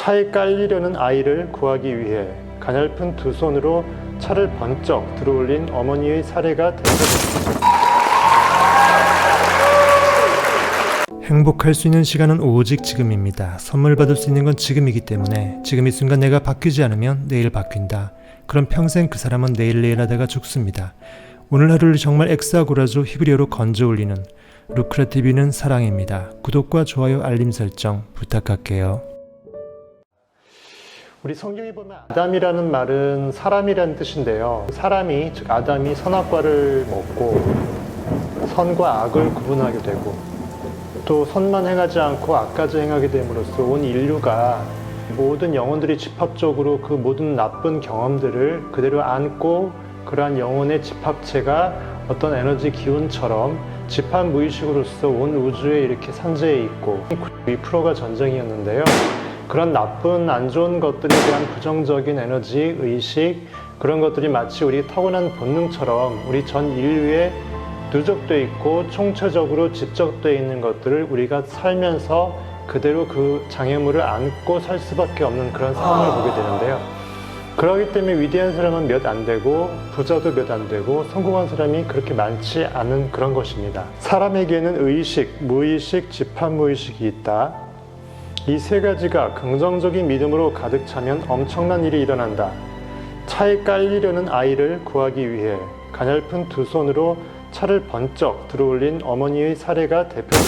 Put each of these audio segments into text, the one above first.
차에 깔리려는 아이를 구하기 위해 가냘픈 두 손으로 차를 번쩍 들어올린 어머니의 사례가 대표됩니다. 행복할 수 있는 시간은 오직 지금입니다. 선물 받을 수 있는 건 지금이기 때문에 지금 이 순간 내가 바뀌지 않으면 내일 바뀐다. 그럼 평생 그 사람은 내일 하다가 죽습니다. 오늘 하루를 정말 엑스아고라조 히브리어로 건져 올리는 루크라TV는 사랑입니다. 구독과 좋아요 알림 설정 부탁할게요. 우리 성경에 보면 아담이라는 말은 사람이라는 뜻인데요. 사람이 즉 아담이 선악과를 먹고 선과 악을 구분하게 되고 또 선만 행하지 않고 악까지 행하게 됨으로써 온 인류가 모든 영혼들이 집합적으로 그 모든 나쁜 경험들을 그대로 안고 그러한 영혼의 집합체가 어떤 에너지 기운처럼 집합 무의식으로서 온 우주에 이렇게 산재해 있고 92%가 전쟁이었는데요. 그런 나쁜 안 좋은 것들에 대한 부정적인 에너지, 의식 그런 것들이 마치 우리 타고난 본능처럼 우리 전 인류에 누적되어 있고 총체적으로 집적되어 있는 것들을 우리가 살면서 그대로 그 장애물을 안고 살 수밖에 없는 그런 상황을 보게 되는데요. 그렇기 때문에 위대한 사람은 몇 안 되고 부자도 몇 안 되고 성공한 사람이 그렇게 많지 않은 그런 것입니다. 사람에게는 의식, 무의식, 집합무의식이 있다. 이 세 가지가 긍정적인 믿음으로 가득 차면 엄청난 일이 일어난다. 차에 깔리려는 아이를 구하기 위해 가냘픈 두 손으로 차를 번쩍 들어올린 어머니의 사례가 대표됩니다.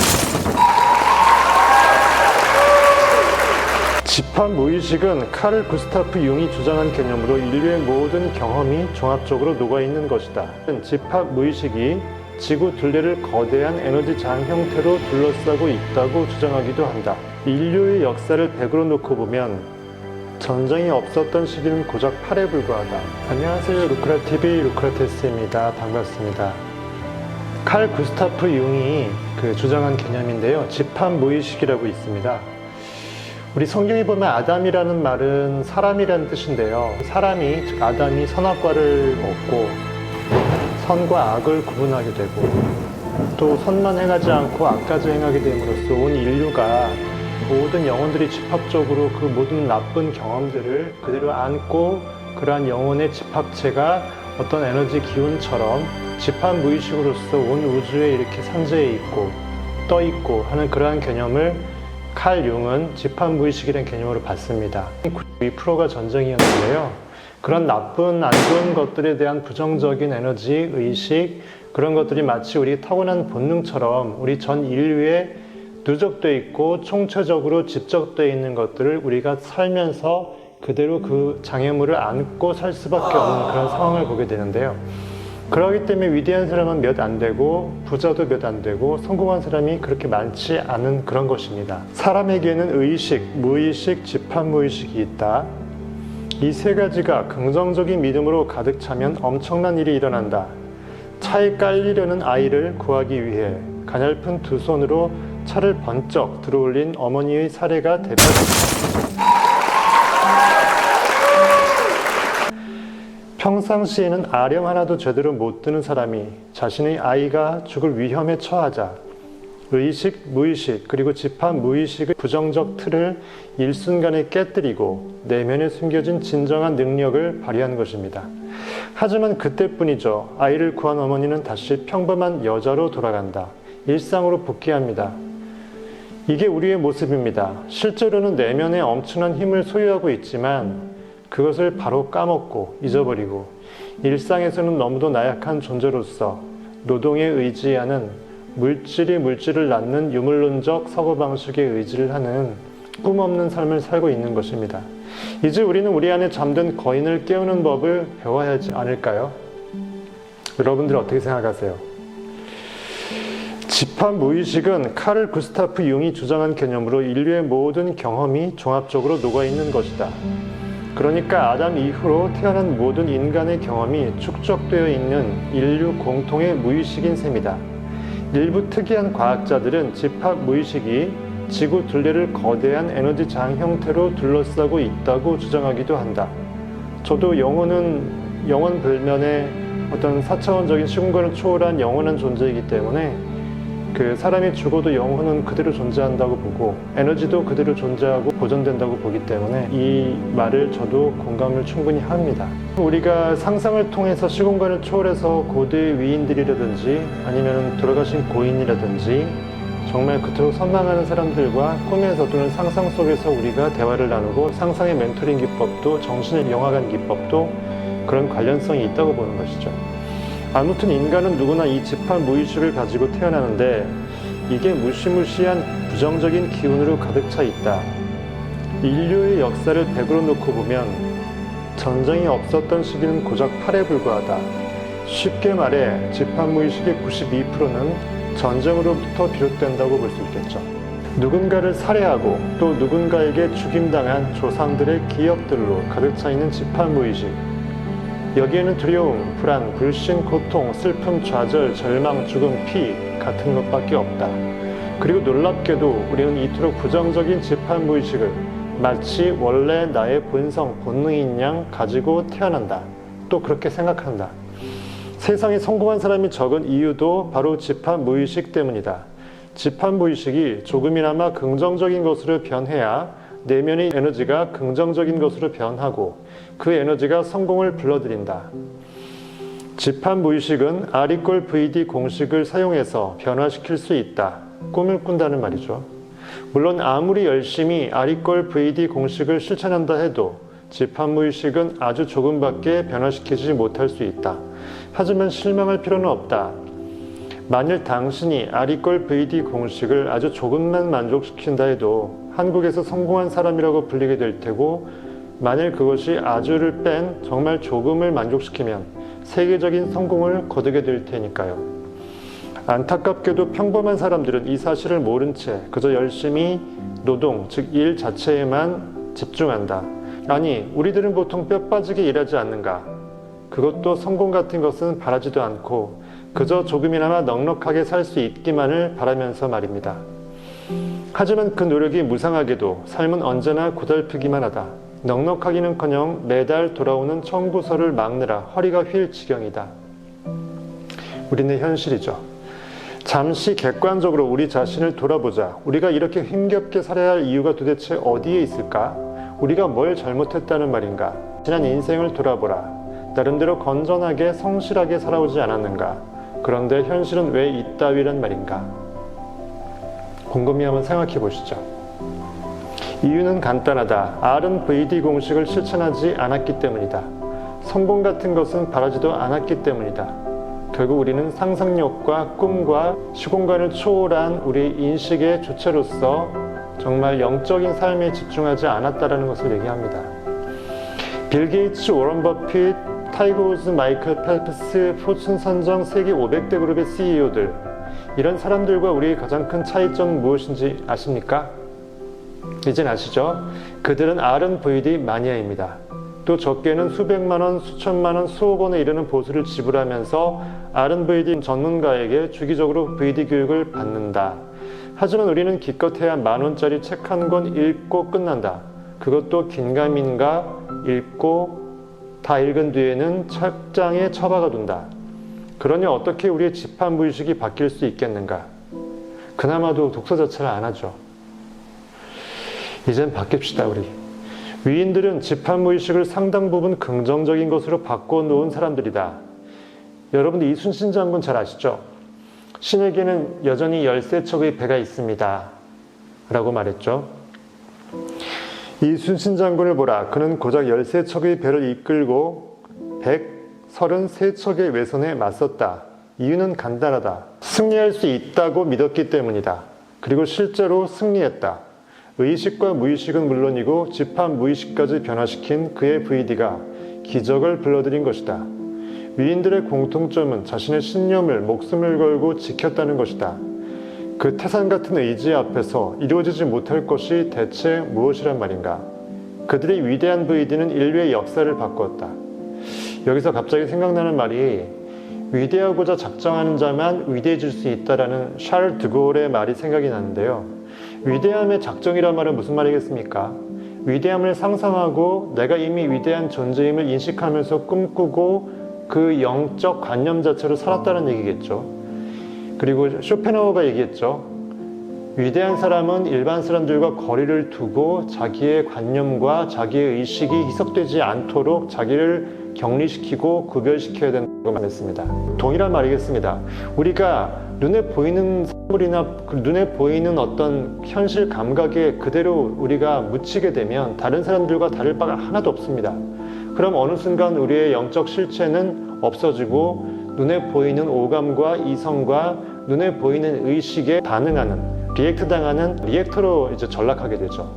집합 무의식은 카를 구스타프 융이 주장한 개념으로 인류의 모든 경험이 종합적으로 녹아있는 것이다. 집합 무의식이 지구 둘레를 거대한 에너지 장 형태로 둘러싸고 있다고 주장하기도 한다. 인류의 역사를 100으로 놓고 보면 전쟁이 없었던 시기는 고작 8에 불과하다. 안녕하세요. 루크라TV 루크라테스입니다. 반갑습니다. 칼 구스타프 융이 주장한 개념인데요. 집합 무의식이라고 있습니다. 우리 성경에 보면 아담이라는 말은 사람이라는 뜻인데요. 사람이 즉 아담이 선악과를 먹고 선과 악을 구분하게 되고 또 선만 행하지 않고 악까지 행하게 됨으로써 온 인류가 모든 영혼들이 집합적으로 그 모든 나쁜 경험들을 그대로 안고 그러한 영혼의 집합체가 어떤 에너지 기운처럼 집합 무의식으로서 온 우주에 이렇게 산재해 있고 떠 있고 하는 그러한 개념을 칼 융은 집합 무의식이라는 개념으로 봤습니다. 92%가 전쟁이었는데요. 그런 나쁜 안 좋은 것들에 대한 부정적인 에너지, 의식 그런 것들이 마치 우리 타고난 본능처럼 우리 전 인류에 누적되어 있고 총체적으로 집적되어 있는 것들을 우리가 살면서 그대로 그 장애물을 안고 살 수밖에 없는 그런 상황을 보게 되는데요. 그렇기 때문에 위대한 사람은 몇 안 되고 부자도 몇 안 되고 성공한 사람이 그렇게 많지 않은 그런 것입니다. 사람에게는 의식, 무의식, 집합무의식이 있다. 이 세 가지가 긍정적인 믿음으로 가득 차면 엄청난 일이 일어난다. 차에 깔리려는 아이를 구하기 위해 가냘픈 두 손으로 차를 번쩍 들어올린 어머니의 사례가 대표됩니다. 평상시에는 아령 하나도 제대로 못 드는 사람이 자신의 아이가 죽을 위험에 처하자 의식, 무의식, 그리고 집합 무의식의 부정적 틀을 일순간에 깨뜨리고 내면에 숨겨진 진정한 능력을 발휘한 것입니다. 하지만 그때뿐이죠. 아이를 구한 어머니는 다시 평범한 여자로 돌아간다. 일상으로 복귀합니다. 이게 우리의 모습입니다. 실제로는 내면에 엄청난 힘을 소유하고 있지만 그것을 바로 까먹고 잊어버리고 일상에서는 너무도 나약한 존재로서 노동에 의지하는 물질이 물질을 낳는 유물론적 사고방식에 의지를 하는 꿈없는 삶을 살고 있는 것입니다. 이제 우리는 우리 안에 잠든 거인을 깨우는 법을 배워야 하지 않을까요? 여러분들 어떻게 생각하세요? 집합 무의식은 카를 구스타프 융이 주장한 개념으로 인류의 모든 경험이 종합적으로 녹아있는 것이다. 그러니까 아담 이후로 태어난 모든 인간의 경험이 축적되어 있는 인류 공통의 무의식인 셈이다. 일부 특이한 과학자들은 집합 무의식이 지구 둘레를 거대한 에너지 장 형태로 둘러싸고 있다고 주장하기도 한다. 저도 영혼은 영원 불면의 어떤 4차원적인 시공간을 초월한 영원한 존재이기 때문에 그 사람이 죽어도 영혼은 그대로 존재한다고 보고 에너지도 그대로 존재하고 보존된다고 보기 때문에 이 말을 저도 공감을 충분히 합니다. 우리가 상상을 통해서 시공간을 초월해서 고대의 위인들이라든지 아니면 돌아가신 고인이라든지 정말 그토록 선망하는 사람들과 꿈에서 또는 상상 속에서 우리가 대화를 나누고 상상의 멘토링 기법도 정신의 영화관 기법도 그런 관련성이 있다고 보는 것이죠. 아무튼 인간은 누구나 이 집합 무의식을 가지고 태어나는데 이게 무시무시한 부정적인 기운으로 가득 차 있다. 인류의 역사를 100으로 놓고 보면 전쟁이 없었던 시기는 고작 8에 불과하다. 쉽게 말해 집합 무의식의 92%는 전쟁으로부터 비롯된다고 볼 수 있겠죠. 누군가를 살해하고 또 누군가에게 죽임당한 조상들의 기억들로 가득 차 있는 집합 무의식. 여기에는 두려움, 불안, 불신, 고통, 슬픔, 좌절, 절망, 죽음, 피 같은 것밖에 없다. 그리고 놀랍게도 우리는 이토록 부정적인 집합 무의식을 마치 원래 나의 본성, 본능인 양 가지고 태어난다. 또 그렇게 생각한다. 세상에 성공한 사람이 적은 이유도 바로 집합 무의식 때문이다. 집합 무의식이 조금이나마 긍정적인 것으로 변해야 내면의 에너지가 긍정적인 것으로 변하고 그 에너지가 성공을 불러들인다. 집합 무의식은 아리꼴 VD 공식을 사용해서 변화시킬 수 있다. 꿈을 꾼다는 말이죠. 물론 아무리 열심히 아리꼴 VD 공식을 실천한다 해도 집합 무의식은 아주 조금밖에 변화시키지 못할 수 있다. 하지만 실망할 필요는 없다. 만일 당신이 아리꼴 VD 공식을 아주 조금만 만족시킨다 해도 한국에서 성공한 사람이라고 불리게 될 테고 만일 그것이 아주를 뺀 정말 조금을 만족시키면 세계적인 성공을 거두게 될 테니까요. 안타깝게도 평범한 사람들은 이 사실을 모른 채 그저 열심히 노동, 즉 일 자체에만 집중한다. 아니, 우리들은 보통 뼈 빠지게 일하지 않는가? 그것도 성공 같은 것은 바라지도 않고 그저 조금이나마 넉넉하게 살 수 있기만을 바라면서 말입니다. 하지만 그 노력이 무상하게도 삶은 언제나 고달프기만 하다. 넉넉하기는커녕 매달 돌아오는 청구서를 막느라 허리가 휠 지경이다. 우리는 현실이죠. 잠시 객관적으로 우리 자신을 돌아보자. 우리가 이렇게 힘겹게 살아야 할 이유가 도대체 어디에 있을까? 우리가 뭘 잘못했다는 말인가? 지난 인생을 돌아보라. 나름대로 건전하게 성실하게 살아오지 않았는가? 그런데 현실은 왜 이따위란 말인가? 곰곰이 한번 생각해 보시죠. 이유는 간단하다. R은 VD 공식을 실천하지 않았기 때문이다. 성공 같은 것은 바라지도 않았기 때문이다. 결국 우리는 상상력과 꿈과 시공간을 초월한 우리 인식의 주체로서 정말 영적인 삶에 집중하지 않았다는 것을 얘기합니다. 빌 게이츠, 워런 버핏, 타이거 우즈, 마이클 펠프스, 포춘 선정 세계 500대 그룹의 CEO들, 이런 사람들과 우리의 가장 큰 차이점은 무엇인지 아십니까? 이젠 아시죠? 그들은 R&VD 마니아입니다. 또 적게는 수백만 원, 수천만 원, 수억 원에 이르는 보수를 지불하면서 R&VD 전문가에게 주기적으로 VD 교육을 받는다. 하지만 우리는 기껏해야 10,000원짜리 책 한 권 읽고 끝난다. 그것도 긴가민가 읽고 다 읽은 뒤에는 책장에 처박아 둔다. 그러니 어떻게 우리의 집합 무의식이 바뀔 수 있겠는가? 그나마도 독서 자체를 안 하죠. 이젠 바뀝시다, 우리. 위인들은 집합 무의식을 상당 부분 긍정적인 것으로 바꿔놓은 사람들이다. 여러분들 이순신 장군 잘 아시죠? 신에게는 여전히 13척의 배가 있습니다. 라고 말했죠. 이순신 장군을 보라. 그는 고작 13척의 배를 이끌고 133척의 외선에 맞섰다. 이유는 간단하다. 승리할 수 있다고 믿었기 때문이다. 그리고 실제로 승리했다. 의식과 무의식은 물론이고 집합 무의식까지 변화시킨 그의 VD가 기적을 불러들인 것이다. 위인들의 공통점은 자신의 신념을 목숨을 걸고 지켰다는 것이다. 그 태산 같은 의지 앞에서 이루어지지 못할 것이 대체 무엇이란 말인가? 그들의 위대한 VD는 인류의 역사를 바꾸었다. 여기서 갑자기 생각나는 말이 위대하고자 작정하는 자만 위대해질 수 있다라는 샤를 드골의 말이 생각이 나는데요. 위대함의 작정이란 말은 무슨 말이겠습니까? 위대함을 상상하고 내가 이미 위대한 존재임을 인식하면서 꿈꾸고 그 영적 관념 자체로 살았다는 얘기겠죠. 그리고 쇼펜하우어가 얘기했죠. 위대한 사람은 일반 사람들과 거리를 두고 자기의 관념과 자기의 의식이 희석되지 않도록 자기를 격리시키고 구별시켜야 된다고 말했습니다. 동일한 말이겠습니다. 우리가 눈에 보이는 사물이나 눈에 보이는 어떤 현실 감각에 그대로 우리가 묻히게 되면 다른 사람들과 다를 바가 하나도 없습니다. 그럼 어느 순간 우리의 영적 실체는 없어지고 눈에 보이는 오감과 이성과 눈에 보이는 의식에 반응하는 리액트 당하는 리액터로 이제 전락하게 되죠.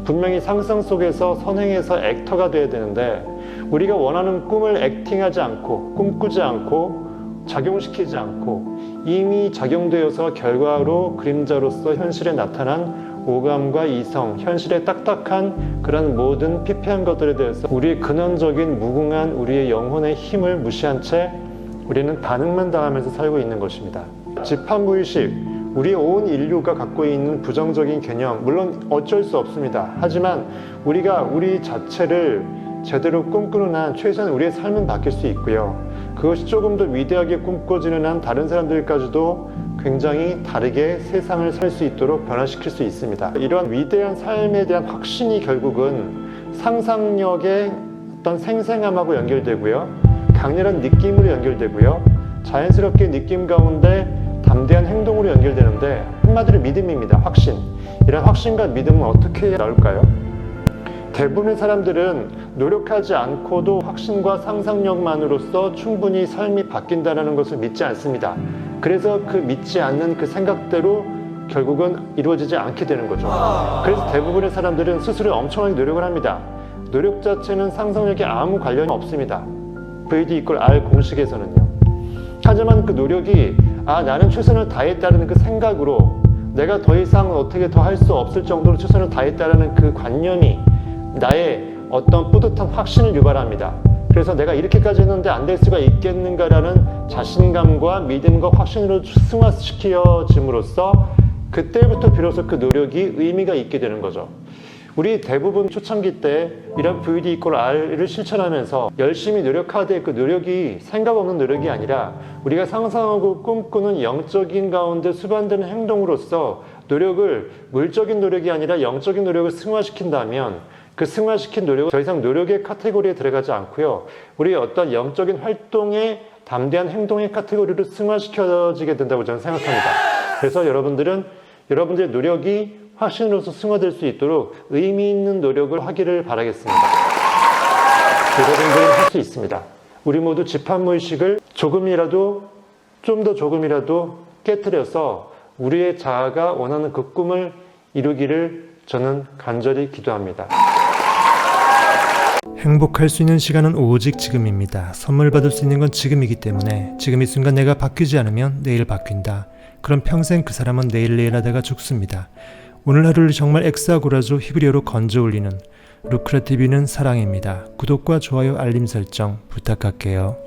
분명히 상상 속에서 선행해서 액터가 돼야 되는데 우리가 원하는 꿈을 액팅하지 않고 꿈꾸지 않고 작용시키지 않고 이미 작용되어서 결과로 그림자로서 현실에 나타난 오감과 이성, 현실의 딱딱한 그런 모든 피폐한 것들에 대해서 우리의 근원적인 무궁한 우리의 영혼의 힘을 무시한 채 우리는 반응만 당하면서 살고 있는 것입니다. 집합무의식, 우리 온 인류가 갖고 있는 부정적인 개념, 물론 어쩔 수 없습니다. 하지만 우리가 우리 자체를 제대로 꿈꾸는 한 최소한 우리의 삶은 바뀔 수 있고요. 그것이 조금 더 위대하게 꿈꿔지는 한 다른 사람들까지도 굉장히 다르게 세상을 살 수 있도록 변화시킬 수 있습니다. 이러한 위대한 삶에 대한 확신이 결국은 상상력의 어떤 생생함하고 연결되고요. 강렬한 느낌으로 연결되고요. 자연스럽게 느낌 가운데 담대한 행동으로 연결되는데 한마디로 믿음입니다. 확신. 이런 확신과 믿음은 어떻게 해야 나올까요? 대부분의 사람들은 노력하지 않고도 확신과 상상력만으로서 충분히 삶이 바뀐다는 것을 믿지 않습니다. 그래서 그 믿지 않는 그 생각대로 결국은 이루어지지 않게 되는 거죠. 그래서 대부분의 사람들은 스스로 엄청나게 노력을 합니다. 노력 자체는 상상력에 아무 관련이 없습니다. VD=R 공식에서는요. 하지만 그 노력이 나는 최선을 다했다는 그 생각으로 내가 더 이상 어떻게 더 할 수 없을 정도로 최선을 다했다는 그 관념이 나의 어떤 뿌듯한 확신을 유발합니다. 그래서 내가 이렇게까지 했는데 안 될 수가 있겠는가라는 자신감과 믿음과 확신으로 승화시켜짐으로써 그때부터 비로소 그 노력이 의미가 있게 되는 거죠. 우리 대부분 초창기 때 이런 VD=R을 실천하면서 열심히 노력하되 그 노력이 생각 없는 노력이 아니라 우리가 상상하고 꿈꾸는 영적인 가운데 수반되는 행동으로서 노력을 물적인 노력이 아니라 영적인 노력을 승화시킨다면 그 승화시킨 노력은 더 이상 노력의 카테고리에 들어가지 않고요. 우리의 어떤 영적인 활동의 담대한 행동의 카테고리로 승화시켜지게 된다고 저는 생각합니다. 그래서 여러분들의 노력이 확신으로서 승화될 수 있도록 의미 있는 노력을 하기를 바라겠습니다. 여러분들은 할 수 있습니다. 우리 모두 집합무의식을 조금이라도 깨트려서 우리의 자아가 원하는 그 꿈을 이루기를 저는 간절히 기도합니다. 행복할 수 있는 시간은 오직 지금입니다. 선물 받을 수 있는 건 지금이기 때문에 지금 이 순간 내가 바뀌지 않으면 내일 바뀐다. 그럼 평생 그 사람은 내일 하다가 죽습니다. 오늘 하루를 정말 엑사고라조 히브리어로 건져 올리는 루크라TV는 사랑입니다. 구독과 좋아요 알림 설정 부탁할게요.